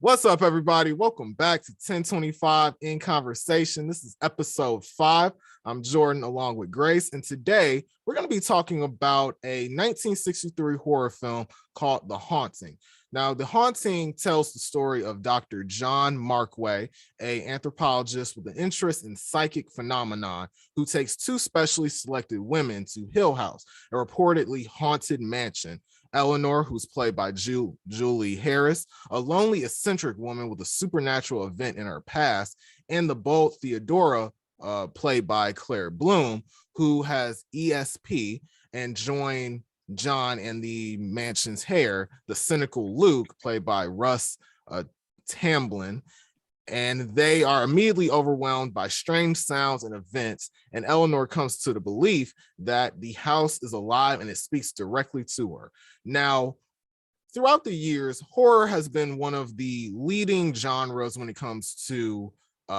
What's up, everybody? Welcome back to 1025 in Conversation. This is episode 5. I'm Jordan along with Grace, and today we're going to be talking about a 1963 horror film called The Haunting. Now, The Haunting tells the story of Dr. John Markway, an anthropologist with an interest in psychic phenomenon, who takes two specially selected women to Hill House, a reportedly haunted mansion. Eleanor, who's played by Julie Harris, a lonely, eccentric woman with a supernatural event in her past, and the bold Theodora, played by Claire Bloom, who has ESP, and join John and the mansion's heir, the cynical Luke, played by Russ Tamblyn. And they are immediately overwhelmed by strange sounds and events, and Eleanor comes to the belief that the house is alive and it speaks directly to her. Now, throughout the years, horror has been one of the leading genres when it comes to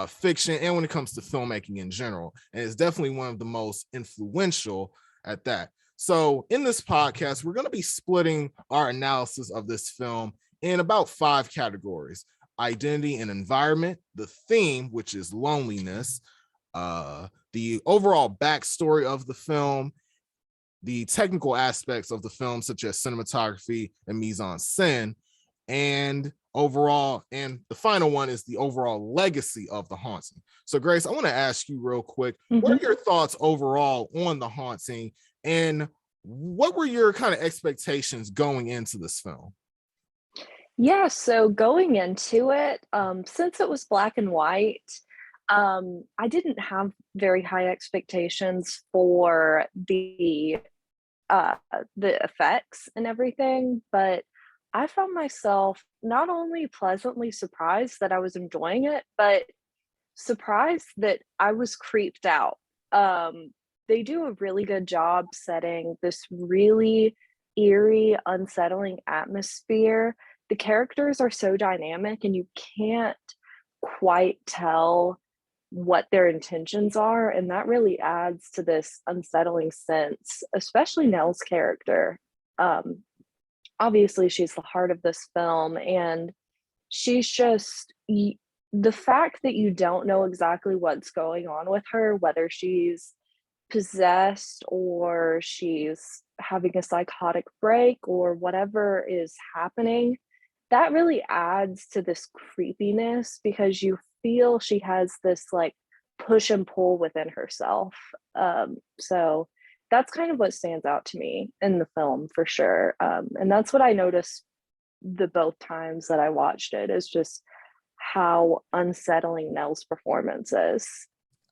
fiction and when it comes to filmmaking in general, and it's definitely one of the most influential at that. So in this podcast, we're going to be splitting our analysis of this film in about 5 categories: identity and environment, the theme, which is loneliness, the overall backstory of the film, the technical aspects of the film, such as cinematography and mise-en-scène, and overall, and the final one is the overall legacy of The Haunting. So Grace, I want to ask you real quick, what are your thoughts overall on The Haunting, and what were your kind of expectations going into this film? Yeah, so going into it, since it was black and white, I didn't have very high expectations for the effects and everything, but I found myself not only pleasantly surprised that I was enjoying it, but surprised that I was creeped out. They do a really good job setting this really eerie, unsettling atmosphere. The characters are so dynamic, and you can't quite tell what their intentions are, and that really adds to this unsettling sense, especially Nell's character. Um, Obviously, she's the heart of this film, and she's just the fact that you don't know exactly what's going on with her, whether she's possessed or she's having a psychotic break or whatever is happening, that really adds to this creepiness because you feel she has this like push and pull within herself. So that's kind of what stands out to me in the film for sure. And that's what I noticed the both times that I watched it, is just how unsettling Nell's performance is.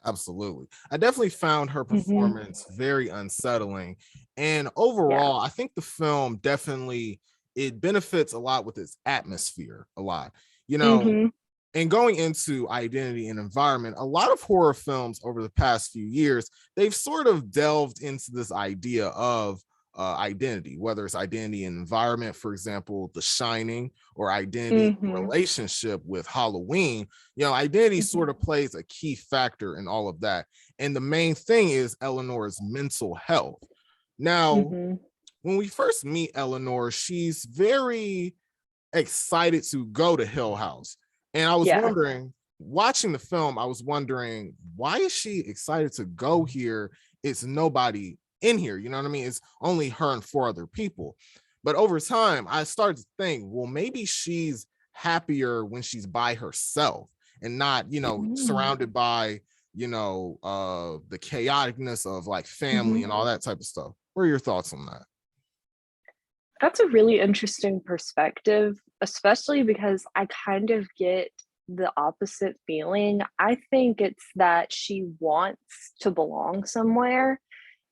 Absolutely. I definitely found her performance very unsettling. And Yeah. overall, I think the film definitely, it benefits a lot with its atmosphere a lot. You know, hmm and going into identity and environment, a lot of horror films over the past few years, they've sort of delved into this idea of identity, whether it's identity and environment, for example, The Shining, or identity and hmm relationship with Halloween. Identity sort hmm of plays a key factor in all of that. And the main thing is Eleanor's mental health. Now, hmm when we first meet Eleanor, she's very excited to go to Hill House. And I was Yeah. wondering, watching the film, I was wondering, why is she excited to go here? It's nobody in here. You know what I mean? It's only her and 4 other people. But over time, I started to think, well, maybe she's happier when she's by herself and not, Mm. surrounded by, the chaoticness of like family Mhm. and all that type of stuff. What are your thoughts on that? That's a really interesting perspective, especially because I kind of get the opposite feeling. I think it's that she wants to belong somewhere,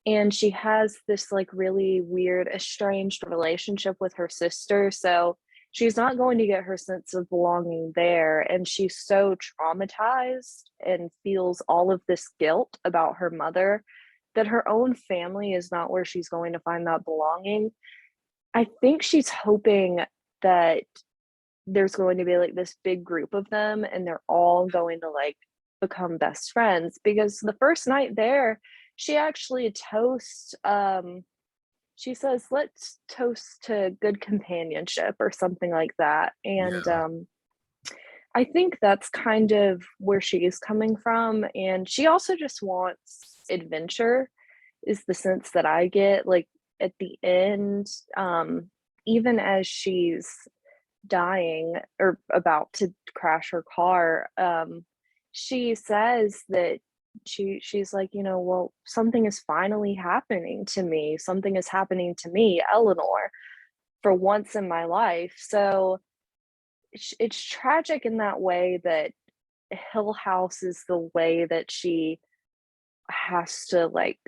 and she has this like really weird, estranged relationship with her sister. So she's not going to get her sense of belonging there. And she's so traumatized and feels all of this guilt about her mother that her own family is not where she's going to find that belonging. I think she's hoping that there's going to be like this big group of them and they're all going to like become best friends, because the first night there, she actually toasts she says, let's toast to good companionship or something like that. And Yeah. I think that's kind of where she is coming from, and she also just wants adventure, is the sense that I get, like, at the end, even as she's dying or about to crash her car, she says that she's like, "Well, something is finally happening to me. Something is happening to me, Eleanor, for once in my life." So it's tragic in that way that Hill House is the way that she has to, like,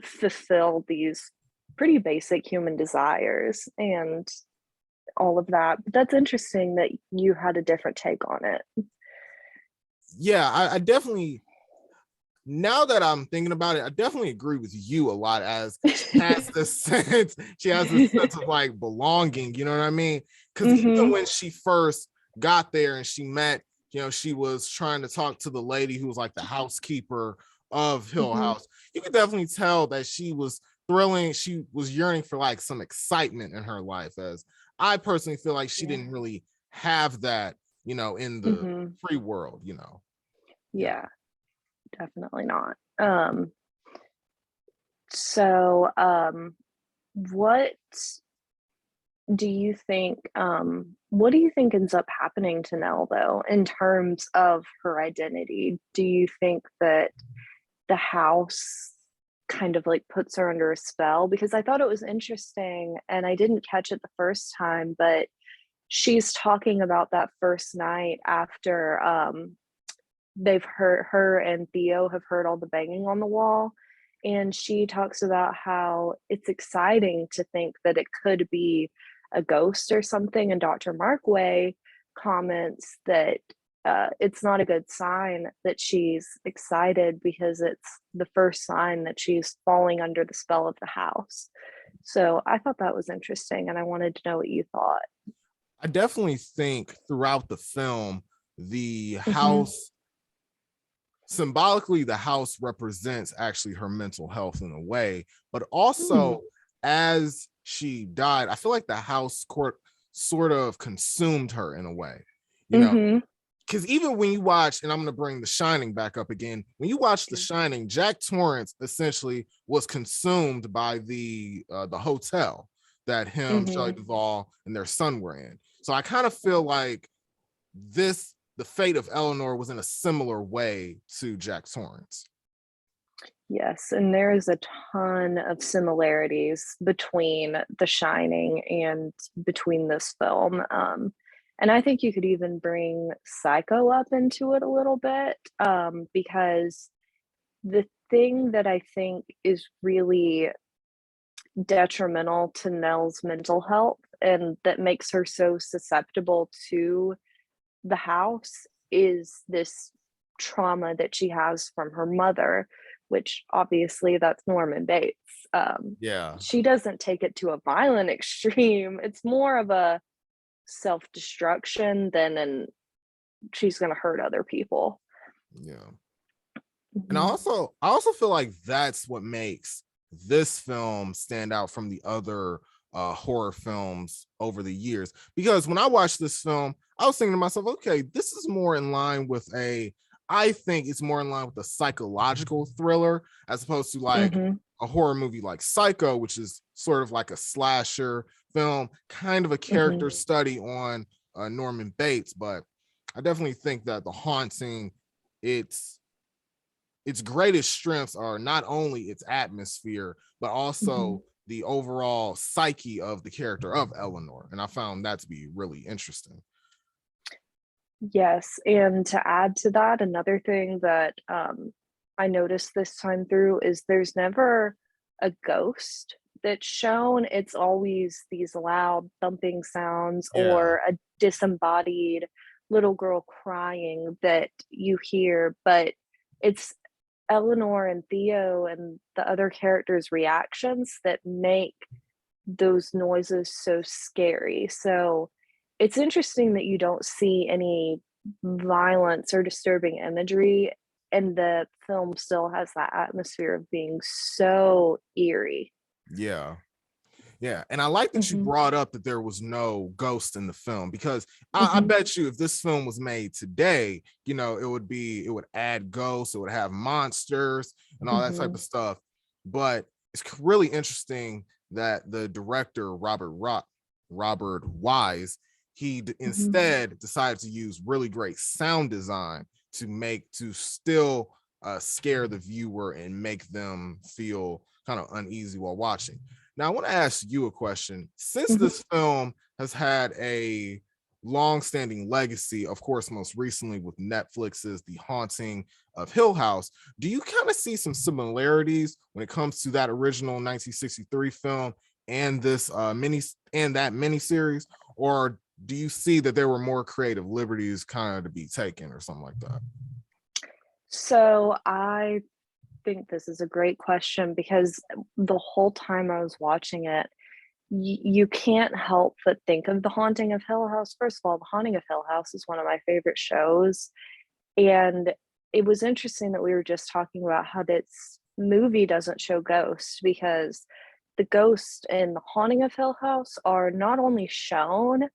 fulfill these pretty basic human desires and all of that. But that's interesting that you had a different take on it. Yeah, I definitely, now that I'm thinking about it, I definitely agree with you a lot, as she has this sense, she has this sense of like belonging, you know what I mean? Because even Mhm. when she first got there and she met, she was trying to talk to the lady who was like the housekeeper of Hill Mhm. House, you could definitely tell that she was thrilling. She was yearning for like some excitement in her life, as I personally feel like she Yeah. didn't really have that, in the Mhm. free world, Yeah. Yeah, definitely not. So, what what do you think ends up happening to Nell, though, in terms of her identity? Do you think that the house kind of, like, puts her under a spell? Because I thought it was interesting, and I didn't catch it the first time, but she's talking about that first night after, they've heard her and Theo have heard all the banging on the wall, and she talks about how it's exciting to think that it could be a ghost or something, and Dr. Markway comments that, it's not a good sign that she's excited because it's the first sign that she's falling under the spell of the house. So, I thought that was interesting, and I wanted to know what you thought. I definitely think throughout the film, the Mhm, house, symbolically, the house represents actually her mental health in a way, but mm, also as she died, I feel like the house court sort of consumed her in a way, you know, mhm, because even when you watch, and I'm going to bring The Shining back up again, when you watch The okay, Shining, Jack Torrance essentially was consumed by the hotel that him, Shelley mhm. Duvall, and their son were in. So I kind of feel like the fate of Eleanor was in a similar way to Jack Torrance. Yes, and there is a ton of similarities between The Shining and between this film. And I think you could even bring Psycho up into it a little bit, because the thing that I think is really detrimental to Nell's mental health and that makes her so susceptible to the house is this trauma that she has from her mother, which obviously that's Norman Bates. Yeah, She doesn't take it to a violent extreme. It's more of a self-destruction than an she's gonna hurt other people. yeah. And Mhm. I also feel like that's what makes this film stand out from the other horror films over the years. Because when I watched this film, I was thinking to myself, okay, this is more in line with I think it's more in line with a psychological thriller as opposed to like Mhm. a horror movie like Psycho, which is sort of like a slasher film, kind of a Mhm. character study on Norman Bates. But I definitely think that the haunting, it's its greatest strengths are not only its atmosphere, but Mhm. also the overall psyche of the character of Eleanor. And I found that to be really interesting. Yes, and to add to that, another thing that, I noticed this time through is there's never a ghost that's shown, it's always these loud thumping sounds Yeah. or a disembodied little girl crying that you hear, but it's Eleanor and Theo and the other characters' reactions that make those noises so scary. So it's interesting that you don't see any violence or disturbing imagery, and the film still has that atmosphere of being so eerie. Yeah. Yeah, and I like that you Mhm, brought up that there was no ghost in the film, because I mhm, bet you if this film was made today, it would add ghosts, it would have monsters and all that type mhm, of stuff. But it's really interesting that the director Robert Wise, mhm. instead decided to use really great sound design to still scare the viewer and make them feel kind of uneasy while watching. Now, I want to ask you a question. Since Mhm. this film has had a long-standing legacy, of course, most recently with Netflix's The Haunting of Hill House, do you kind of see some similarities when it comes to that original 1963 film and this mini series, or do you see that there were more creative liberties kind of to be taken or something like that? So I think this is a great question because the whole time I was watching it, you can't help but think of The Haunting of Hill House. First of all, The Haunting of Hill House is one of my favorite shows, and it was interesting that we were just talking about how this movie doesn't show ghosts because the ghosts in The Haunting of Hill House are not only shown,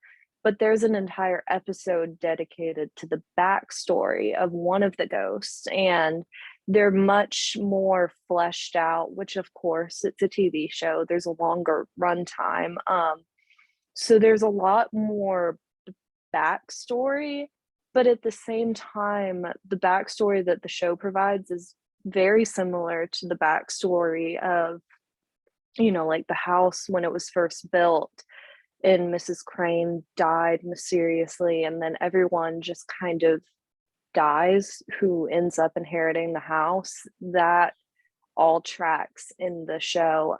but there's an entire episode dedicated to the backstory of one of the ghosts, and they're much more fleshed out, which of course it's a TV show. There's a longer runtime. So there's a lot more backstory, but at the same time, the backstory that the show provides is very similar to the backstory of, like the house when it was first built and Mrs. Crane died mysteriously, and then everyone just kind of dies who ends up inheriting the house. That all tracks in the show.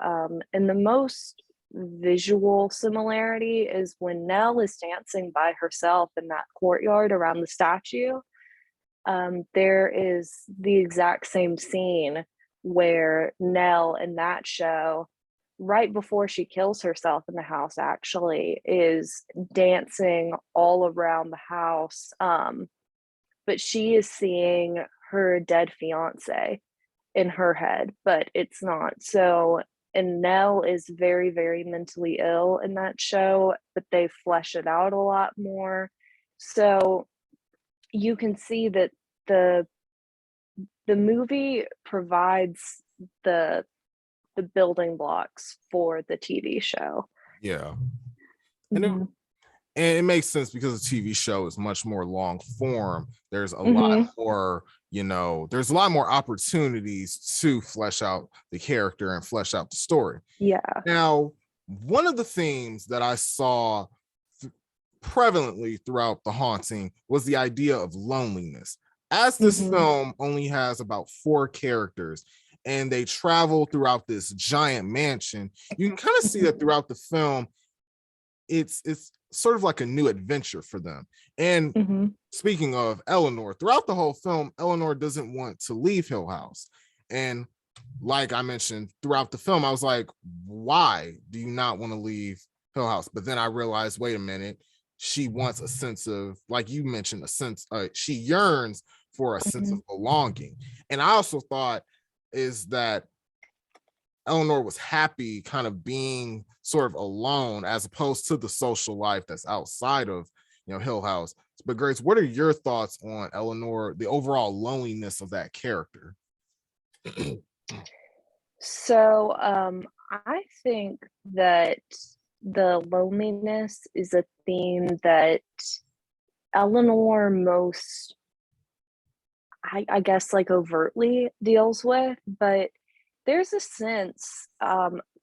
And the most visual similarity is when Nell is dancing by herself in that courtyard around the statue. There is the exact same scene where Nell in that show, right before she kills herself in the house, actually, is dancing all around the house. But she is seeing her dead fiance in her head, but it's not. So, and Nell is very, very mentally ill in that show, but they flesh it out a lot more. So you can see that the the movie provides the the building blocks for the TV show. Yeah. And it, Mhm. and it makes sense because the TV show is much more long form. There's a lot Mhm. more, there's a lot more opportunities to flesh out the character and flesh out the story. Yeah. Now, one of the themes that I saw th- prevalently throughout The Haunting was the idea of loneliness. As this Mhm. film only has about four characters and they travel throughout this giant mansion, you can kind of see that Mhm. throughout the film it's sort of like a new adventure for them. And Mhm. speaking of Eleanor, throughout the whole film, Eleanor doesn't want to leave Hill House. And like I mentioned throughout the film, I was like, why do you not want to leave Hill House? But then I realized, wait a minute, she wants a sense of, like you mentioned, a sense, she yearns for a sense Mhm. of belonging. And I also thought is that Eleanor was happy kind of being sort of alone as opposed to the social life that's outside of Hill House. But Grace, what are your thoughts on Eleanor, the overall loneliness of that character? So, I think that the loneliness is a theme that Eleanor most, I guess, like overtly deals with, but there's a sense,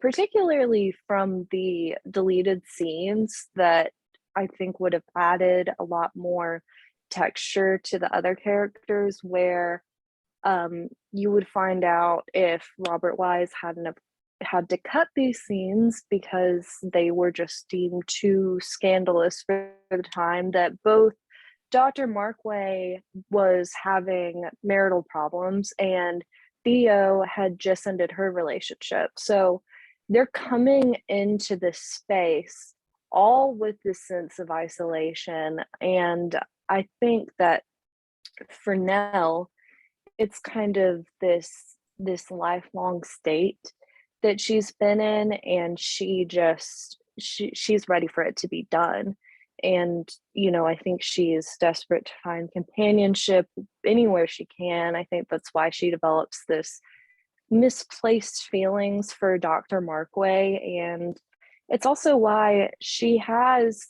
particularly from the deleted scenes, that I think would have added a lot more texture to the other characters where you would find out if Robert Wise hadn't have had to cut these scenes because they were just deemed too scandalous for the time, that both Dr. Markway was having marital problems and Theo had just ended her relationship. So they're coming into this space all with this sense of isolation. And I think that for Nell, it's kind of this lifelong state that she's been in, and she's ready for it to be done. And I think she's desperate to find companionship anywhere she can. I think that's why she develops this misplaced feelings for Dr. Markway, and it's also why she has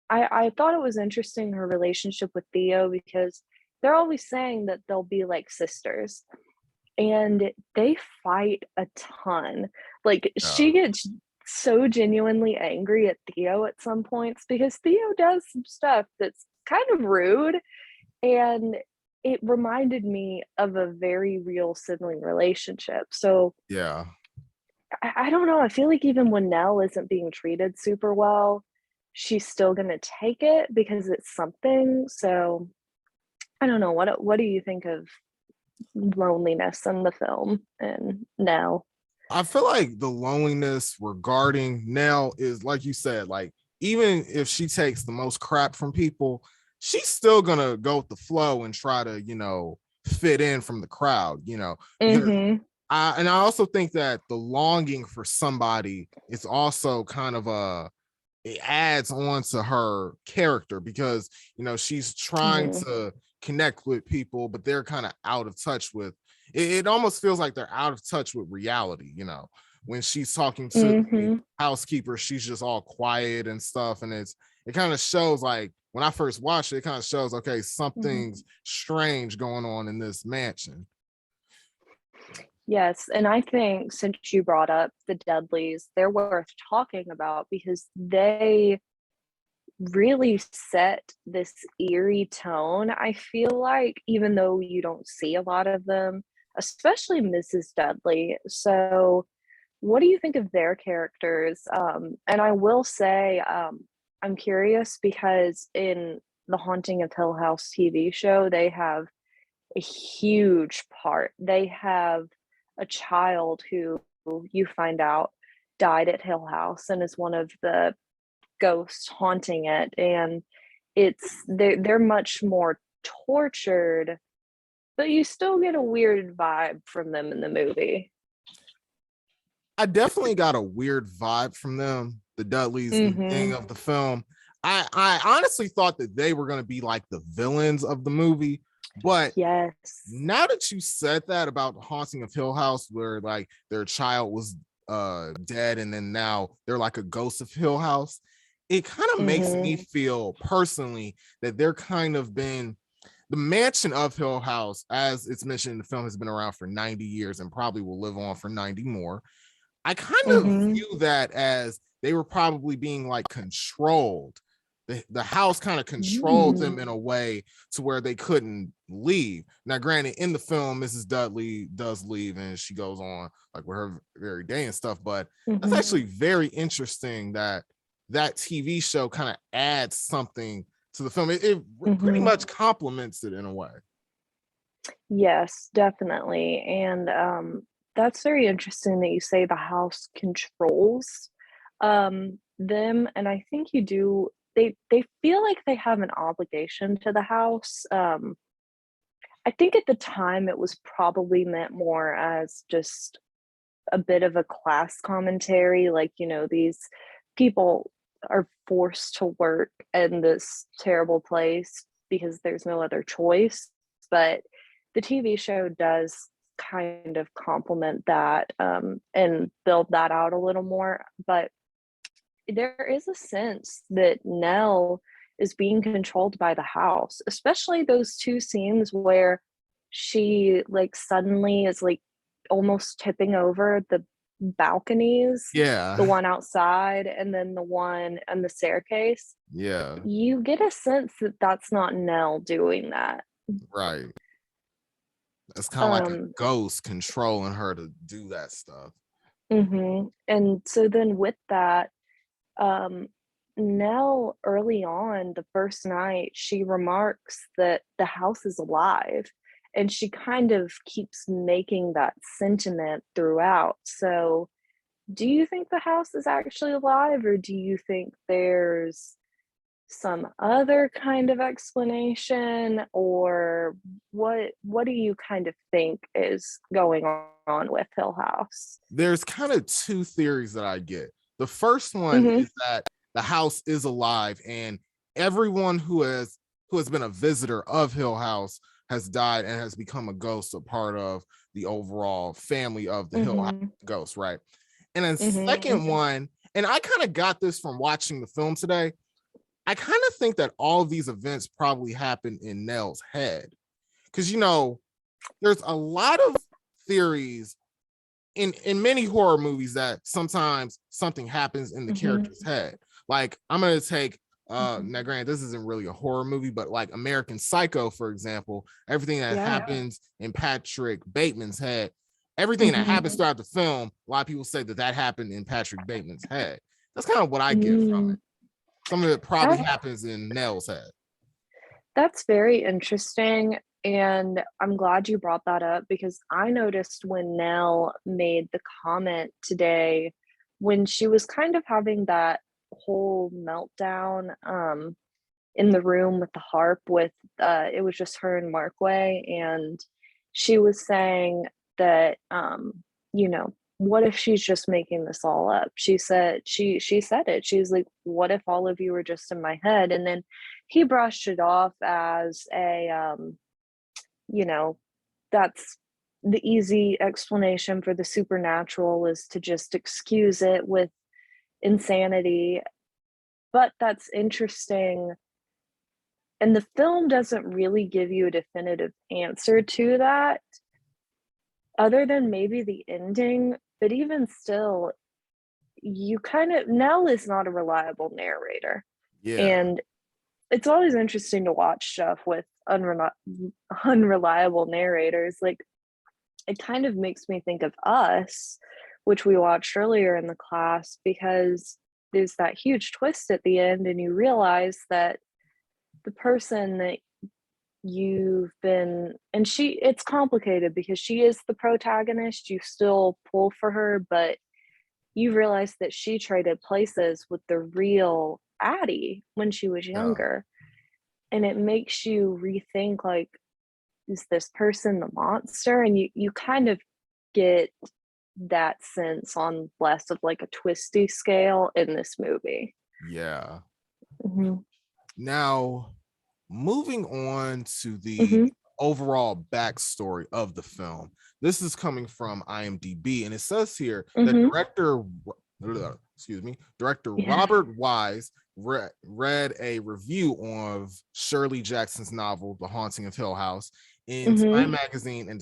I thought it was interesting, her relationship with Theo, because they're always saying that they'll be like sisters, and they fight a ton. Like, Yeah. she gets so genuinely angry at Theo at some points because Theo does some stuff that's kind of rude, and it reminded me of a very real sibling relationship. So Yeah. I don't know. I feel like even when Nell isn't being treated super well, she's still gonna take it because it's something. So I don't know. What do you think of loneliness in the film and Nell? I feel like the loneliness regarding Nell is, like you said, like, even if she takes the most crap from people, she's still gonna go with the flow and try to, fit in from the crowd, because Mm-hmm. I also think that the longing for somebody is also kind of it adds on to her character, because she's trying Mm-hmm. to connect with people, but they're kind of out of touch with it. It almost feels like they're out of touch with reality. When she's talking to the Mm-hmm. housekeeper, she's just all quiet and stuff, and it kind of shows, like, when I first watched it, it kind of shows, okay, Mm-hmm. something's strange going on in this mansion. Yes, and I think since you brought up the Dudleys, they're worth talking about because they really set this eerie tone. I feel like, even though you don't see a lot of them, especially Mrs. Dudley. So, what do you think of their characters? And I will say, I'm curious because in the Haunting of Hill House TV show, they have a huge part. They have a child who you find out died at Hill House and is one of the ghosts haunting it, and they're much more tortured, but you still get a weird vibe from them in the movie. I definitely got a weird vibe from them, the Dudleys, in the beginning Mhm. of the film. I honestly thought that they were going to be like the villains of the movie, but Yes. now that you said that about the Haunting of Hill House, where like their child was dead, and then now they're like a ghost of Hill House, it kind of makes me Mhm. feel personally that they're kind of been the mansion of Hill House, as it's mentioned in the film, has been around for 90 years and probably will live on for 90 more. I kind of Mhm. view that as they were probably being like controlled. The house kind of controlled Mm. them in a way to where they couldn't leave. Now, granted, in the film, Mrs. Dudley does leave and she goes on like with her very day and stuff, but that's Mhm. actually very interesting that that TV show kind of adds something to the film. It pretty Mhm. much complements it in a way. Yes, definitely, and, that's very interesting that you say the house controls, them, and I think you do they feel like they have an obligation to the house. I think at the time it was probably meant more as just a bit of a class commentary, like, these people are forced to work in this terrible place because there's no other choice. But the TV show does kind of complement that, and build that out a little more. But there is a sense that Nell is being controlled by the house, especially those two scenes where she like suddenly is like almost tipping over the balconies, the Yeah. one outside and then the one on the staircase. Yeah. You get a sense that that's not Nell doing that. Right. It's kind of like a Um, ghost controlling her to do that stuff. and so then with that, um, Nell, early on, the first night, she remarks that the house is alive, and she kind of keeps making that sentiment throughout. So, do you think the house is actually alive, or do you think there's some other kind of explanation, or what do you kind of think is going on with Hill House? There's kind of two theories that I get. The first one Mhm. is that the house is alive and everyone who has been a visitor of Hill House has died and has become a ghost, a part of the overall family of the Hill House Mhm. ghost, right? And then Mhm. second one, and I kind of got this from watching the film today, I kind of think that all of these events probably happened in Nell's head. Because there's a lot of theories in many horror movies that sometimes something happens in the Mhm. character's head. Like I'm gonna take Mhm. now granted this isn't really a horror movie, but like American Psycho, for example, everything that Yeah. happens in Patrick Bateman's head, everything that Mhm. happens throughout the film, a lot of people say that happened in Patrick Bateman's head. That's kind of what I get from Mm. it. Some of it probably That happens in Nell's head. that's very interesting, and I'm glad you brought that up because I noticed when Nell made the comment today when she was kind of having that whole meltdown, in the room with the harp with, it was just her and Markway, and she was saying that, what if she's just making this all up? She said it. She was like, "What if all of you were just in my head?" And then he brushed it off as you know, that's the easy explanation for the supernatural is to just excuse it with insanity. But that's interesting, and the film doesn't really give you a definitive answer to that, other than maybe the ending, but even still, you kind of Nell is not a reliable narrator, Yeah. and it's always interesting to watch stuff with unreliable narrators, like, it kind of makes me think of Us, which we watched earlier in the class, because there's that huge twist at the end, and you realize that the person that you've been and she it's complicated because she is the protagonist, you still pull for her, but you realize that she traded places with the real Addie when she was Yeah. younger, and it makes you rethink, like, is this person the monster? And you kind of get that sense on less of like a twisty scale in this movie. Yeah. Mhm. Now, moving on to the Mhm. overall backstory of the film. This is coming from IMDb, and it says here that Mhm. director Yeah. Robert Wise read a review of Shirley Jackson's novel, The Haunting of Hill House, in Time Mhm. magazine and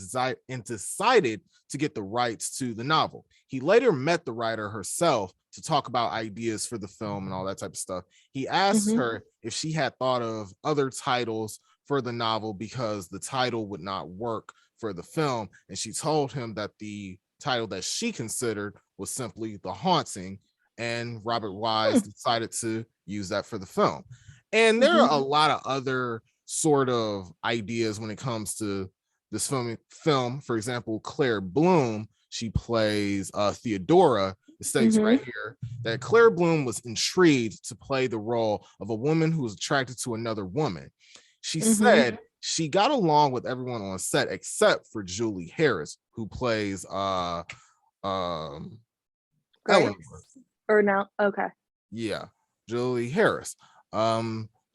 decided to get the rights to the novel. He later met the writer herself to talk about ideas for the film and all that type of stuff. He asked Mhm. her if she had thought of other titles for the novel because the title would not work for the film. And she told him that the title that she considered was simply The Haunting. And Robert Wise Hmm. decided to use that for the film. And there Mhm. are a lot of other sort of ideas when it comes to this film. For example, Claire Bloom, she plays Theodora. It states right Mhm. here that Claire Bloom was intrigued to play the role of a woman who was attracted to another woman. She Mhm. said she got along with everyone on set except for Julie Harris, who plays um Eleanor. Grace? Or no? Okay. Yeah, Julie Harris,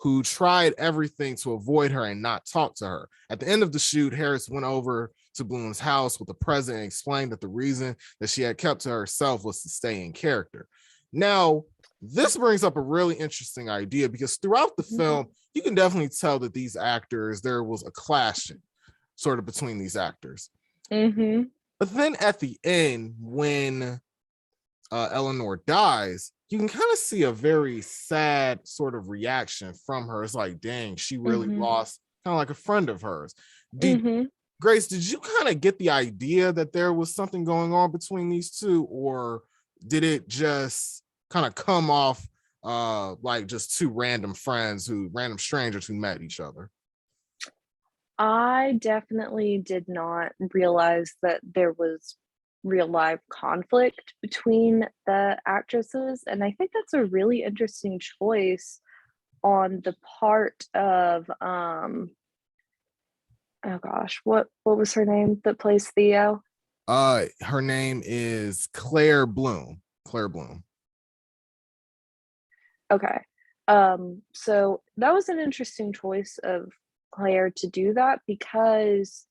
who tried everything to avoid her and not talk to her. At the end of the shoot, Harris went over to Bloom's house with the president and explained that the reason that she had kept to herself was to stay in character. Now, this brings up a really interesting idea because throughout the Mhm. film, you can definitely tell that these actors, there was a clashing sort of between these actors. Mhm. But then at the end, when Eleanor dies, you can kind of see a very sad sort of reaction from her. It's like, dang, she really Mhm. lost kind of like a friend of hers. Did Mhm. Grace, did you kind of get the idea that there was something going on between these two, or did it just kind of come off like just two random strangers who met each other? I definitely did not realize that there was real life conflict between the actresses, and I think that's a really interesting choice on the part of oh gosh, what was her name that plays Theo? Her name is Claire Bloom. Claire Bloom. Okay. So that was an interesting choice of Claire to do that because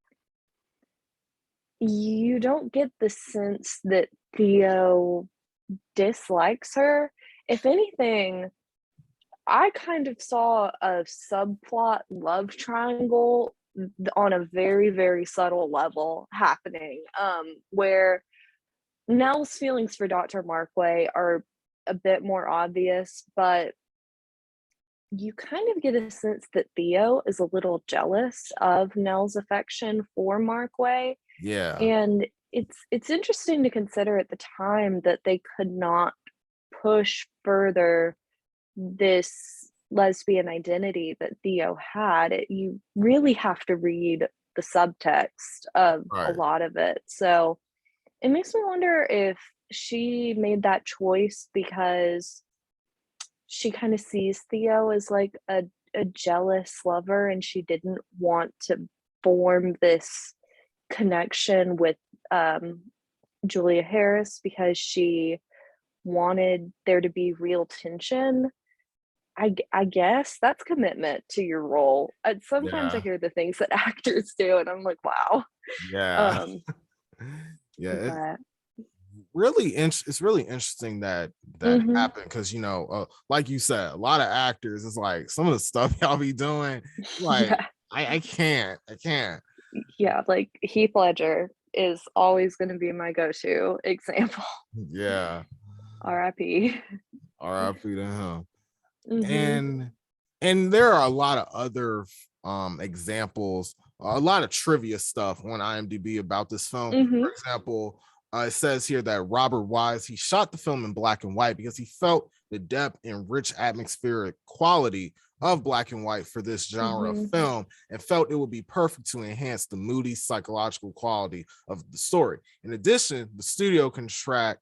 you don't get the sense that Theo dislikes her. If anything, I kind of saw a subplot love triangle on a very, very subtle level happening, where Nell's feelings for Dr. Markway are a bit more obvious, but you kind of get a sense that Theo is a little jealous of Nell's affection for Markway. Yeah. And it's interesting to consider at the time that they could not push further this lesbian identity that Theo had. You really have to read the subtext of a Right. lot of it. So it makes me wonder if she made that choice because she kind of sees Theo as like a jealous lover and she didn't want to form this connection with um, Julia Harris because she wanted there to be real tension. I guess that's commitment to your role. Sometimes I Yeah. hear the things that actors do, and I'm like, wow. Yeah. Um, Yeah. but It's really interesting that mhm. happened because like you said, a lot of actors, it's like some of the stuff y'all be doing, like Yeah, I can't. yeah. Like Heath Ledger is always going to be my go-to example. Yeah. R.I.P. R.I.P. to him. Mhm. And there are a lot of other examples, a lot of trivia stuff on IMDb about this film. For Mhm. example, it says here that Robert Wise, he shot the film in black and white because he felt the depth and rich atmospheric quality of black and white for this genre of Mhm. film and felt it would be perfect to enhance the moody psychological quality of the story. In addition, the studio contract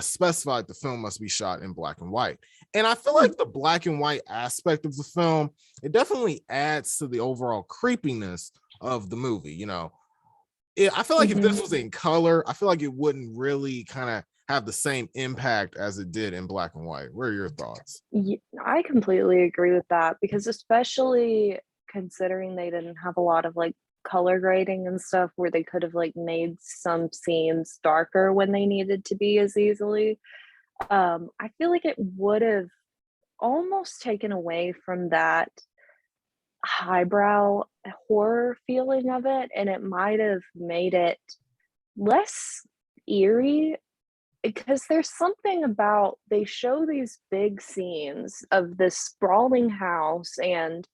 specified the film must be shot in black and white. And I feel Hmm. like the black and white aspect of the film, it definitely adds to the overall creepiness of the movie. I feel like if this Mhm. was in color, I feel like it wouldn't really kind of have the same impact as it did in black and white. What are your thoughts? I completely agree with that because especially considering they didn't have a lot of like color grading and stuff where they could have like made some scenes darker when they needed to be as easily. I feel like it would have almost taken away from that highbrow horror feeling of it, and it might have made it less eerie because there's something about they show these big scenes of this sprawling house and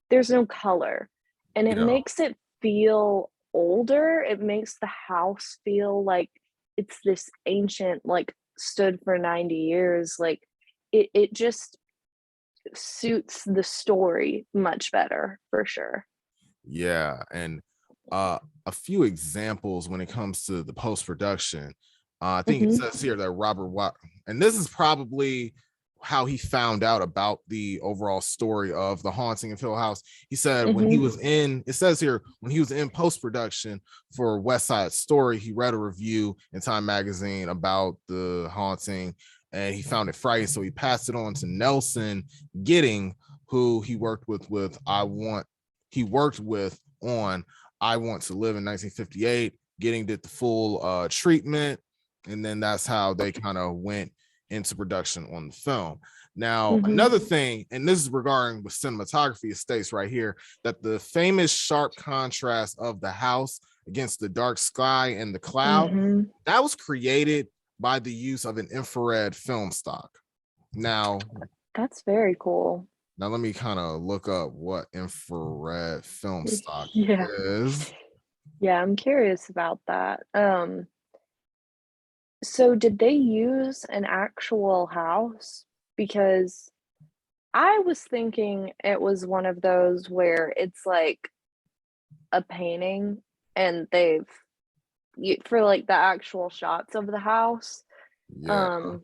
there's no color and it Yeah. makes it feel older. It makes the house feel like it's this ancient, like stood for 90 years. Like it just suits the story much better for sure. Yeah. And a few examples when it comes to the post-production. I think it Hmm. says here that Robert Watt, and this is probably how he found out about the overall story of The Haunting of Hill House. He said when he Hmm. was in, it says here, when he was in post-production for West Side Story, he read a review in Time Magazine about The Haunting and he found it frightening. So he passed it on to Nelson Gidding, who he worked with on I Want to Live in 1958. Gidding did the full treatment, and then that's how they kind of went into production on the film. Now, Hmm. another thing, and this is regarding with cinematography, it states right here that the famous sharp contrast of the house against the dark sky and the cloud Hmm. that was created by the use of an infrared film stock. Now, That's very cool. now let me kind of look up what infrared film stock Yeah. is. Yeah, I'm curious about that. So did they use an actual house? Because I was thinking it was one of those where it's like a painting and for like the actual shots of the house. Yeah. Um,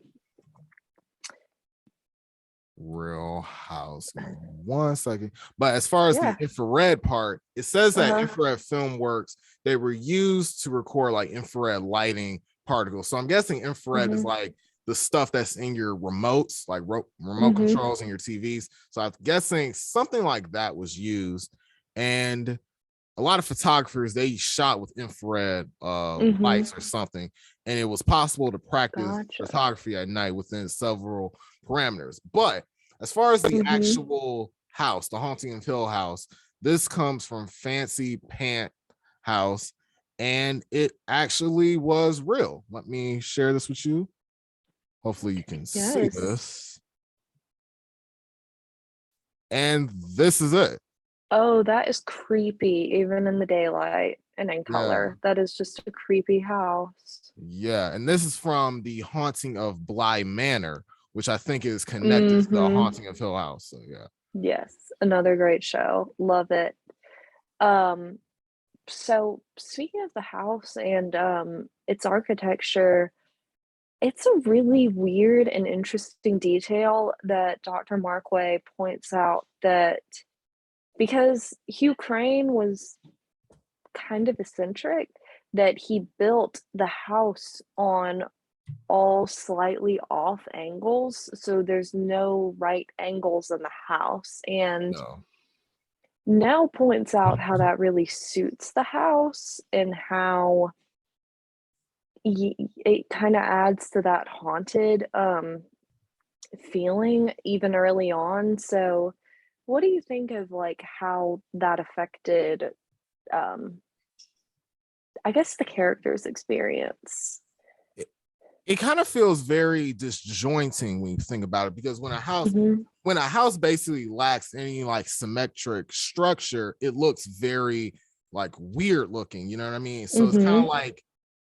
Real House. Give me 1 second. But as far as the Yeah. infrared part, it says that Uh-huh. infrared film works. They were used to record like infrared lighting particles. So I'm guessing infrared is Mhm. like the stuff that's in your remotes, like remote Mhm. controls in your TVs. So I'm guessing something like that was used. And a lot of photographers, they shot with infrared Mhm. lights or something, and it was possible to practice Gotcha. photography at night within several parameters. But as far as the Mhm. actual house, the Haunting of Hill House, this comes from Fancy Pant House, and it actually was real. Let me share this with you. Hopefully you can see Yes. this. And this is it. Oh, that is creepy, even in the daylight and in Yeah. color. That is just a creepy house. Yeah, and this is from the Haunting of Bly Manor, which I think is connected to the Mhm. Haunting of Hill House. So yeah, Yes, another great show. Love it. Um, so speaking of the house and, its architecture, it's a really weird and interesting detail that Dr. Markway points out that because Hugh Crane was kind of eccentric, that he built the house on all slightly off angles, so there's no right angles in the house, and no, Nell points out how that really suits the house and how it kind of adds to that haunted feeling even early on. So, what do you think of like how that affected, um, I guess, the character's experience? it, it kind of feels very disjointing when you think about it, because Mhm. when a house basically lacks any like symmetric structure, it looks very like weird looking. You know what I mean? So it's kind of Mhm. like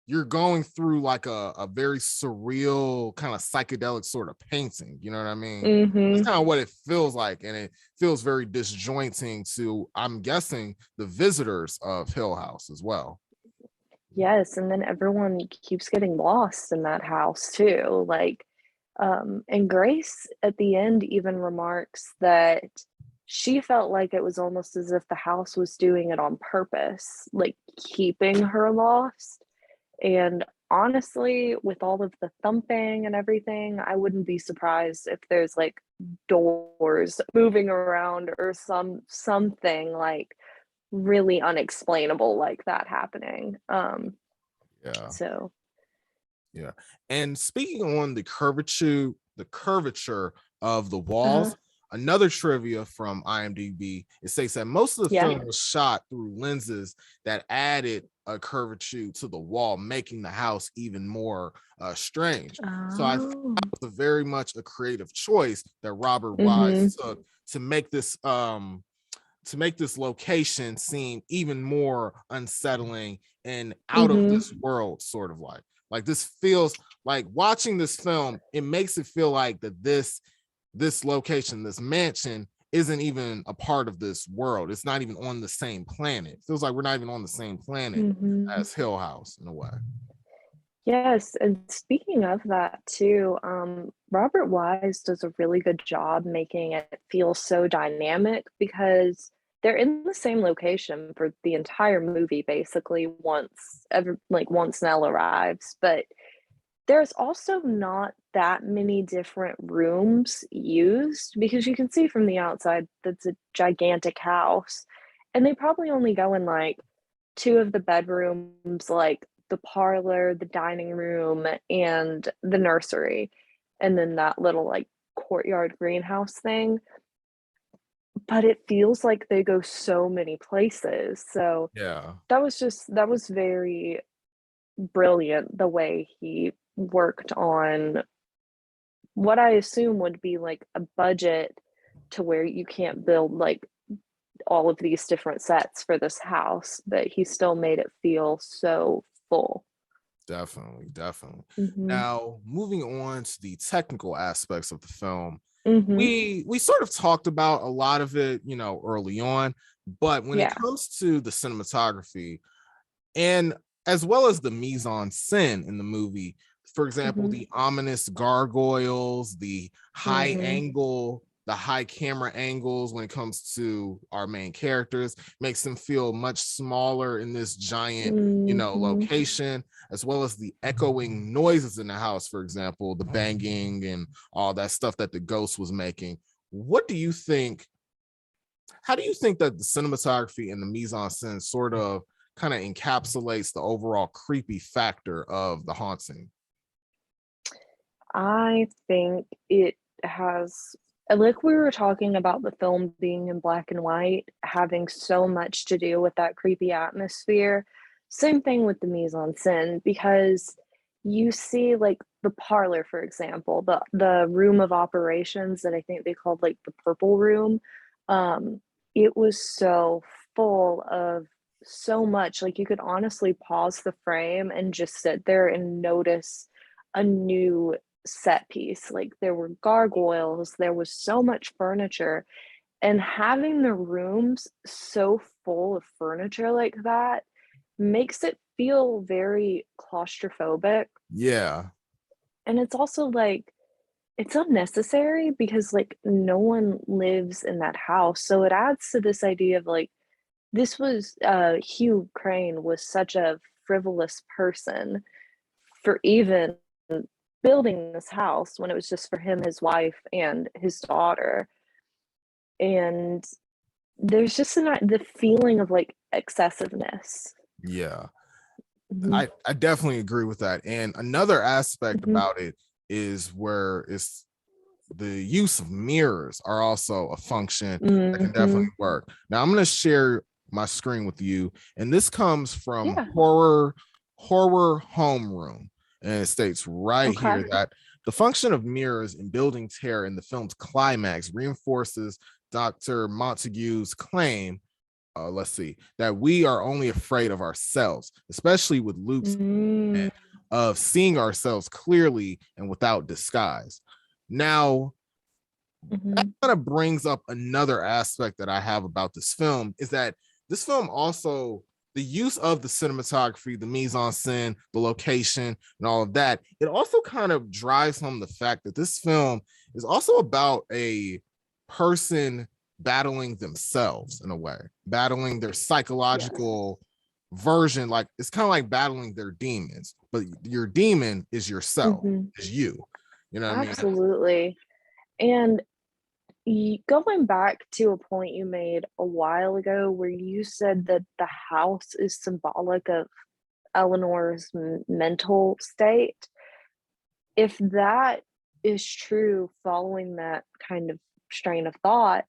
you're going through like a very surreal kind of psychedelic sort of painting. You know what I mean? That's Mhm. kind of what it feels like. And it feels very disjointing to, I'm guessing, the visitors of Hill House as well. Yes, and then everyone keeps getting lost in that house too. Like, and Grace at the end even remarks that she felt like it was almost as if the house was doing it on purpose, like keeping her lost. And honestly, with all of the thumping and everything, I wouldn't be surprised if there's like doors moving around or something like really unexplainable like that happening. Yeah. So Yeah. And speaking on the curvature of the uh-huh. walls, another trivia from IMDb, it states that most of the Yeah. film was shot through lenses that added a curvature to the wall, making the house even more strange. So I think Oh. it was very much a creative choice that Robert Wise Mhm. took to make this location seem even more unsettling and out of Mhm. this world, sort of like this feels like watching this film, it makes it feel like that this location, this mansion, isn't even a part of this world. It's not even on the same planet. It feels like we're not even on the same planet Mhm. as Hill House in a way. Yes, and speaking of that too, Robert Wise does a really good job making it feel so dynamic because they're in the same location for the entire movie basically once Nell arrives, but there's also not that many different rooms used because you can see from the outside that's a gigantic house, and they probably only go in, like, 2 of the bedrooms, like, the parlor, the dining room, and the nursery, and then that little, like, courtyard greenhouse thing, but it feels like they go so many places, so Yeah. that was very brilliant the way he worked on what I assume would be like a budget to where you can't build like all of these different sets for this house, but he still made it feel so full. Definitely, definitely. Mhm. Now, moving on to the technical aspects of the film, Mhm. we sort of talked about a lot of it, early on, but when it Yeah. comes to the cinematography and as well as the mise en scène in the movie, for example, the ominous gargoyles, the high camera angles when it comes to our main characters, makes them feel much smaller in this giant, location, as well as the echoing noises in the house, for example, the banging and all that stuff that the ghost was making. What do you think? How do you think that the cinematography and the mise-en-scène sort of kind of encapsulates the overall creepy factor of the haunting? I think it has, like we were talking about the film being in black and white, having so much to do with that creepy atmosphere. Same thing with the mise-en-scène, because you see like the parlor, for example, the room of operations that I think they called like the purple room. Um, it was so full of so much, like you could honestly pause the frame and just sit there and notice a new set piece. Like there were gargoyles, there was so much furniture, and having the rooms so full of furniture like that makes it feel very claustrophobic. Yeah. And it's also like it's unnecessary because like no one lives in that house. So it adds to this idea of like this was Hugh Crane was such a frivolous person for even building this house when it was just for him, his wife, and his daughter. And there's just the feeling of like excessiveness. Yeah. Mhm, I definitely agree with that. And another aspect mhm, about it is where it's the use of mirrors are also a function that can definitely mhm. work. Now I'm going to share my screen with you, and this comes from Yeah, horror homeroom, and it states right okay. here that the function of mirrors in building terror in the film's climax reinforces Dr. Montague's claim, let's see, that we are only afraid of ourselves, especially with Luke's Mm, of seeing ourselves clearly and without disguise. Now, that mhm, kind of brings up another aspect that I have about this film, is that this film also, the use of the cinematography, the mise-en-scène, the location, and all of that, it also kind of drives home the fact that this film is also about a person battling themselves in a way, battling their yes. psychological version. Like it's kind of like battling their demons, but your demon is yourself, Mhm, is you. You know what I mean? absolutely. And going back to a point you made a while ago where you said that the house is symbolic of Eleanor's mental state, if that is true, following that kind of strain of thought,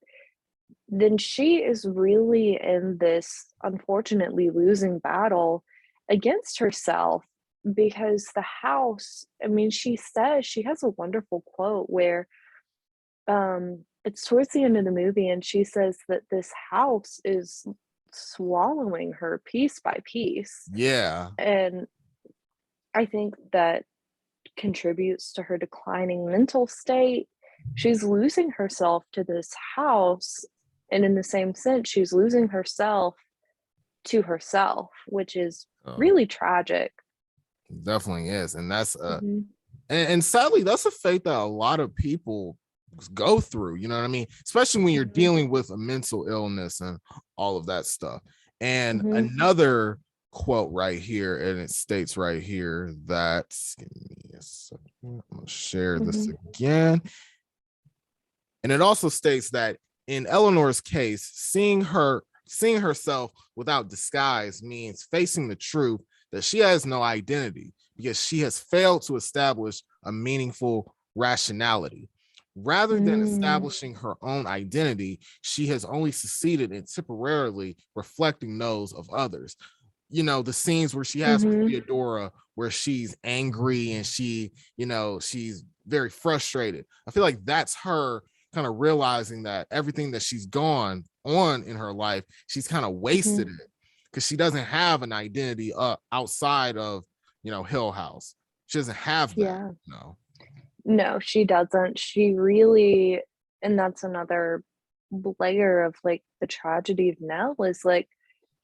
then she is really in this unfortunately losing battle against herself, because the house, I mean, she says she has a wonderful quote where it's towards the end of the movie and she says that this house is swallowing her piece by piece. Yeah. And I think that contributes to her declining mental state. She's losing herself to this house, and in the same sense, she's losing herself to herself, which is Oh, really tragic. definitely is. And that's Mhm, and sadly, that's a fate that a lot of people go through, you know what I mean? Especially when you're mhm, dealing with a mental illness and all of that stuff. And mhm, another quote right here, and it states right here that, give me a second, I'm gonna share this mhm, again. And it also states that in Eleanor's case, seeing herself without disguise means facing the truth that she has no identity because she has failed to establish a meaningful rationality. Rather than mm, establishing her own identity, she has only succeeded in temporarily reflecting those of others. You know, the scenes where she has with mhm, Theodora, where she's angry and she's very frustrated. I feel like that's her kind of realizing that everything that she's gone on in her life, she's kind of wasted mhm. it because she doesn't have an identity outside of, Hill House. She doesn't have that, Yeah. you know. No, she doesn't. She really, and that's another layer of like the tragedy of Nell is like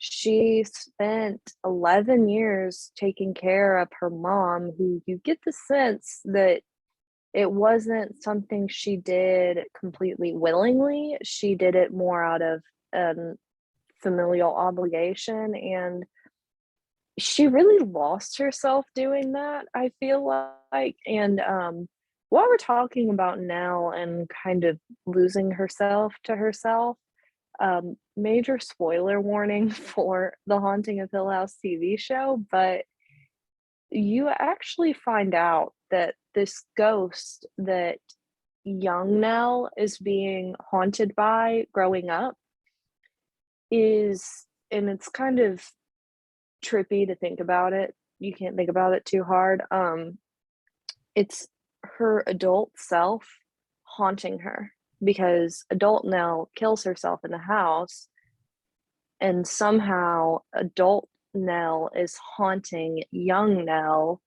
she spent 11 years taking care of her mom, who you get the sense that it wasn't something she did completely willingly. She did it more out of familial obligation, and she really lost herself doing that, I feel like. And what we're talking about now and kind of losing herself to herself, major spoiler warning for the Haunting of Hill House TV show, but you actually find out that this ghost that young Nell is being haunted by growing up is, and it's kind of trippy to think about it. You can't think about it too hard. It's her adult self haunting her because adult Nell kills herself in the house, and somehow adult Nell is haunting young Nell.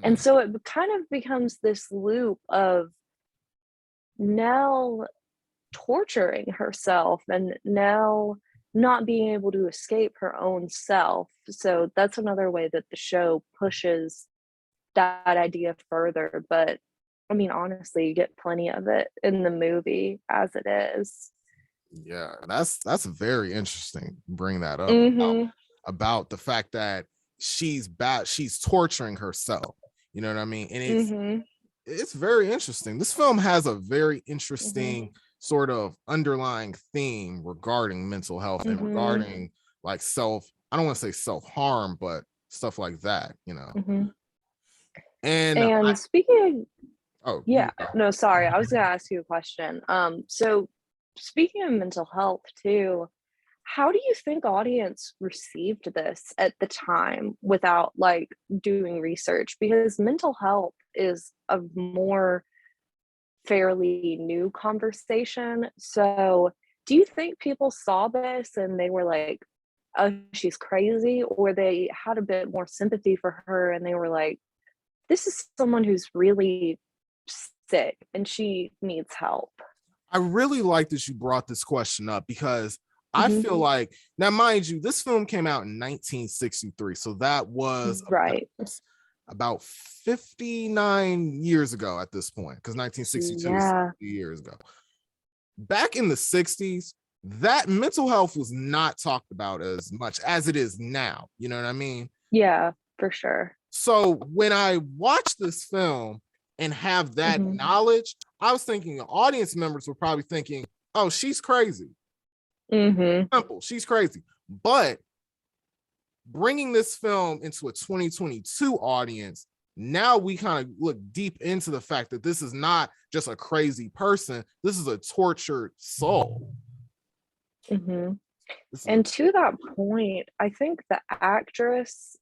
And so it kind of becomes this loop of Nell torturing herself and Nell not being able to escape her own self. So that's another way that the show pushes that idea further. But I mean, honestly, you get plenty of it in the movie as it is. Yeah, that's very interesting. Bring that up Mm-hmm. about the fact that she's torturing herself. You know what I mean? And Mm-hmm. it's very interesting. This film has a very Mm-hmm. interesting sort of underlying theme regarding mental health and Mm-hmm. regarding like I don't want to say self-harm, but stuff like that, you know. Mm-hmm. And And speaking you yeah, no, sorry, I was gonna ask you a question. So speaking of mental health too, how do you think audience received this at the time without like doing research? Because mental health is a more fairly new conversation. So do you think people saw this and they were like, oh, she's crazy, or they had a bit more sympathy for her and they were like, this is someone who's really sick and she needs help? I really like that you brought this question up because I Mhm. feel like, now mind you, this film came out in 1963, so that was Right. about 59 years ago at this point, because 1962 is Yeah. 60 years ago. Back in the 60s, that mental health was not talked about as much as it is now. You know what I mean? Yeah, for sure. So when I watch this film and have that Mhm. knowledge, I was thinking the audience members were probably thinking, oh, she's crazy. Mhm. Simple, she's crazy. But bringing this film into a 2022 audience, now we kind of look deep into the fact that this is not just a crazy person, this is a tortured soul. Mhm. And to that point, I think the actress,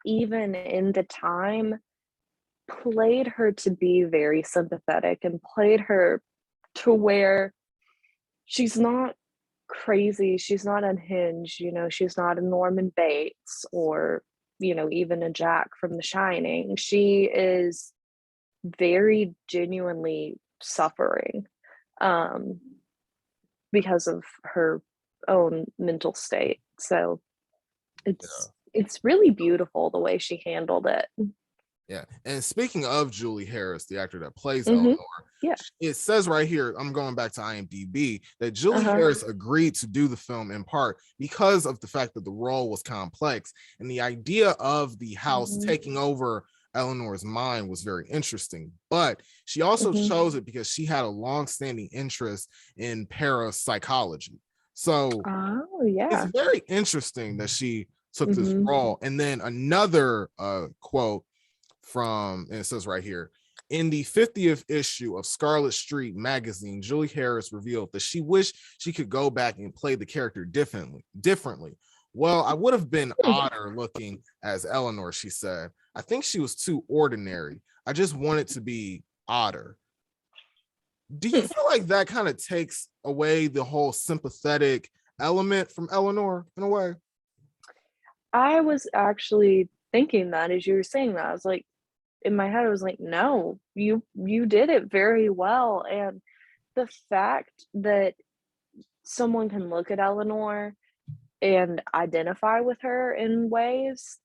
even in the time, played her to be very sympathetic and played her to where she's not crazy, she's not unhinged, she's not a Norman Bates or, even a Jack from The Shining. She is very genuinely suffering um, because of her own mental state. So it's really beautiful the way she handled it. Yeah. And speaking of Julie Harris, the actor that plays Mhm. Eleanor, Yeah. it says right here, I'm going back to IMDb, that Julie Uh-huh. Harris agreed to do the film in part because of the fact that the role was complex and the idea of the house Mhm. taking over Eleanor's mind was very interesting. But she also Mhm. chose it because she had a long-standing interest in parapsychology. So Oh, it's yeah. very interesting that she took this Mhm. role. And then another quote from, and it says right here, in the 50th issue of Scarlet Street magazine, Julie Harris revealed that she wished she could go back and play the character differently. Well, I would have been odder looking as Eleanor, she said. I think she was too ordinary. I just wanted to be odder. Do you feel like that kind of takes away the whole sympathetic element from Eleanor in a way? I was actually thinking that as you were saying that. I was like, in my head, I was like, no, you did it very well. And the fact that someone can look at Eleanor and identify with her in ways,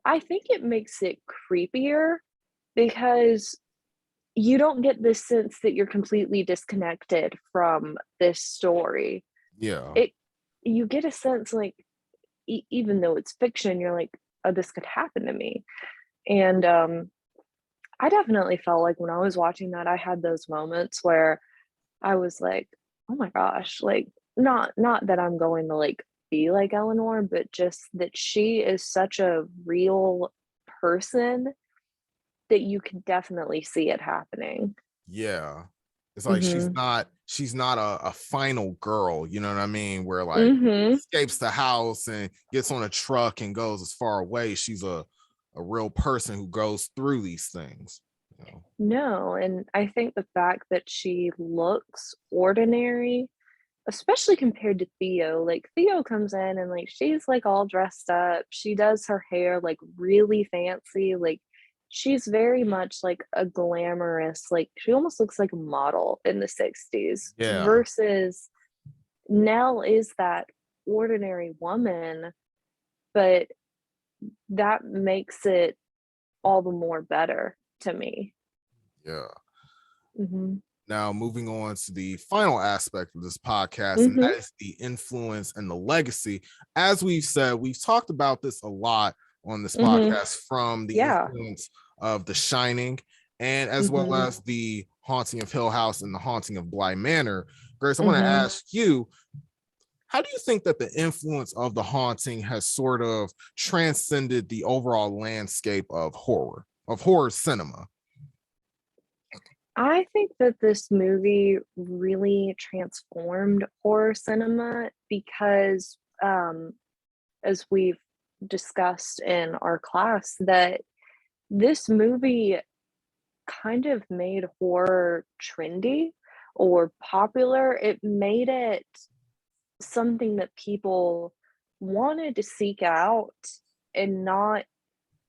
I think it makes it creepier because you don't get this sense that you're completely disconnected from this story. Yeah. It You get a sense like even though it's fiction, you're like, oh, this could happen to me. And I definitely felt like when I was watching that, I had those moments where I was like, oh my gosh, like not that I'm going to like be like Eleanor, but just that she is such a real person that you can definitely see it happening. Yeah. It's like Mhm. she's not a final girl, you know what I mean? Where like Mhm. escapes the house and gets on a truck and goes as far away. She's a real person who goes through these things, you know. No, and I think the fact that she looks ordinary, especially compared to Theo, like Theo comes in and like she's like all dressed up. She does her hair like really fancy. Like she's very much like a glamorous, like she almost looks like a model in the 60s Yeah. versus Nell is that ordinary woman, but that makes it all the more better to me. Yeah. Mhm. Now, moving on to the final aspect of this podcast, and that Mhm. is the influence and the legacy. As we've said, we've talked about this a lot on this Mhm. podcast, from the Yeah. influence of The Shining and as well Mhm. as the Haunting of Hill House and the Haunting of Bly Manor. Grace, I want to Mhm. ask you, how do you think that the influence of The Haunting has sort of transcended the overall landscape of horror cinema? I think that this movie really transformed horror cinema because, as we've discussed in our class, that this movie kind of made horror trendy or popular. It made it something that people wanted to seek out and not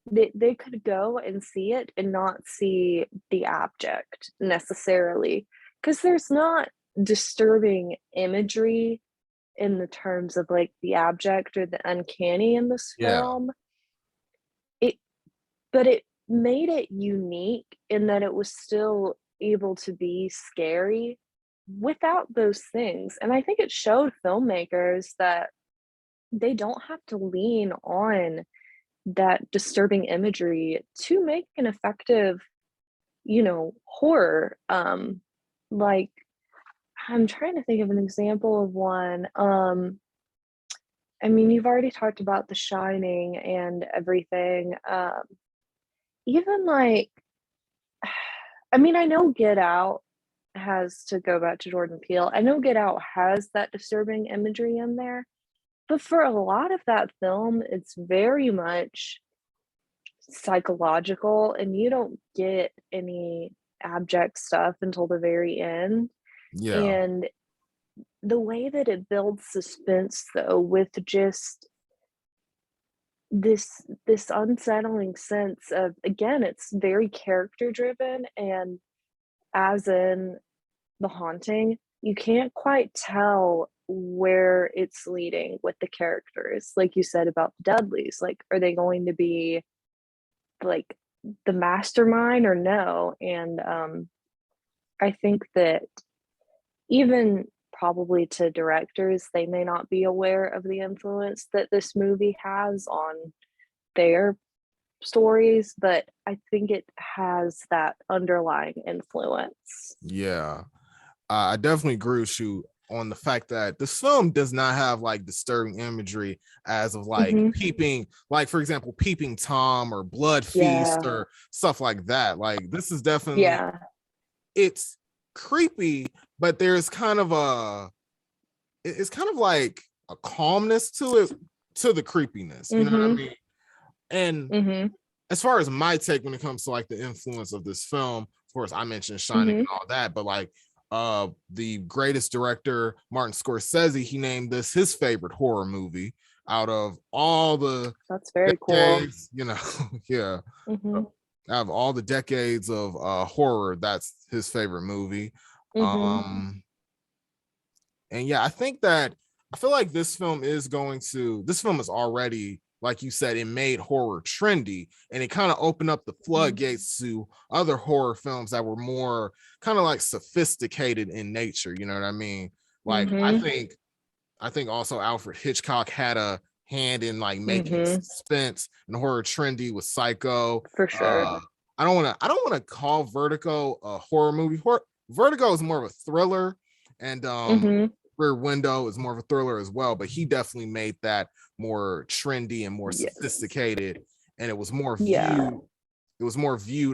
they could go and see it and not see the abject necessarily, because there's not disturbing imagery in the terms of, like, the abject or the uncanny in this Yeah. film. It But it made it unique in that it was still able to be scary without those things, and I think it showed filmmakers that they don't have to lean on that disturbing imagery to make an effective, horror. Like I'm trying to think of an example of one. I mean, you've already talked about The Shining and everything. Even like, I mean, I know Get Out has to go back to Jordan Peele. I know Get Out has that disturbing imagery in there, but for a lot of that film, it's very much psychological and you don't get any abject stuff until the very end. Yeah. And the way that it builds suspense though with just this unsettling sense of, again, it's very character driven, and as in The Haunting, you can't quite tell where it's leading with the characters. Like you said about the Dudleys, like are they going to be like the mastermind or no? And I think that even probably to directors, they may not be aware of the influence that this movie has on their stories, but I think it has that underlying influence. Yeah. I definitely agree with you on the fact that this film does not have like disturbing imagery as of like Mhm. peeping, like for example, Peeping Tom or Blood Feast Yeah. or stuff like that. Like this is definitely, Yeah. it's creepy, but there's kind of it's kind of like a calmness to it, to the creepiness. You know what I Mhm. mean? And Mhm. as far as my take when it comes to like the influence of this film, of course I mentioned Shining and Mhm. all that, but like the greatest director Martin Scorsese, he named this his favorite horror movie out of all the That's very cool. decades, you know. Yeah, Mhm. out of all the decades of horror, that's his favorite movie. Mhm. um and yeah, I think that I feel like this film is already, like you said, it made horror trendy, and it kind of opened up the floodgates to other horror films that were more kind of like sophisticated in nature. You know what I mean? Like I think also Alfred Hitchcock had a hand in like making suspense and horror trendy with Psycho. For sure. I don't want to call Vertigo a horror movie. Vertigo is more of a thriller, and Rear Window is more of a thriller as well, but he definitely made that more trendy and more sophisticated, and it was more viewed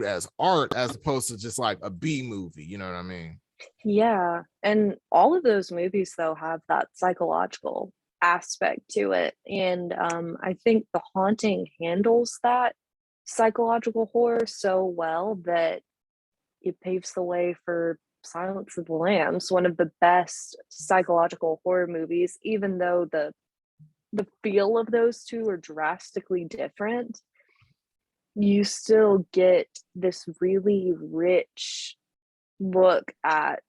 as art as opposed to just like a B movie. You know what I mean? Yeah. And all of those movies though have that psychological aspect to it. And I think The Haunting handles that psychological horror so well that it paves the way for Silence of the Lambs, one of the best psychological horror movies, even though the feel of those two are drastically different. You still get this really rich look at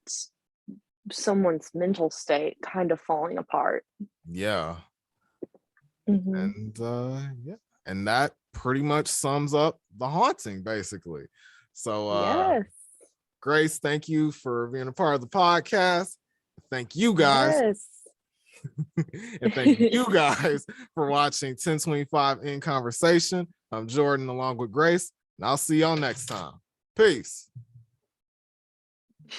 someone's mental state kind of falling apart. Yeah. And and that pretty much sums up The Haunting, basically. So Yes. Grace, thank you for being a part of the podcast. Thank you guys. Yes. And thank you guys for watching 1025 in Conversation. I'm Jordan along with Grace, and I'll see y'all next time. Peace.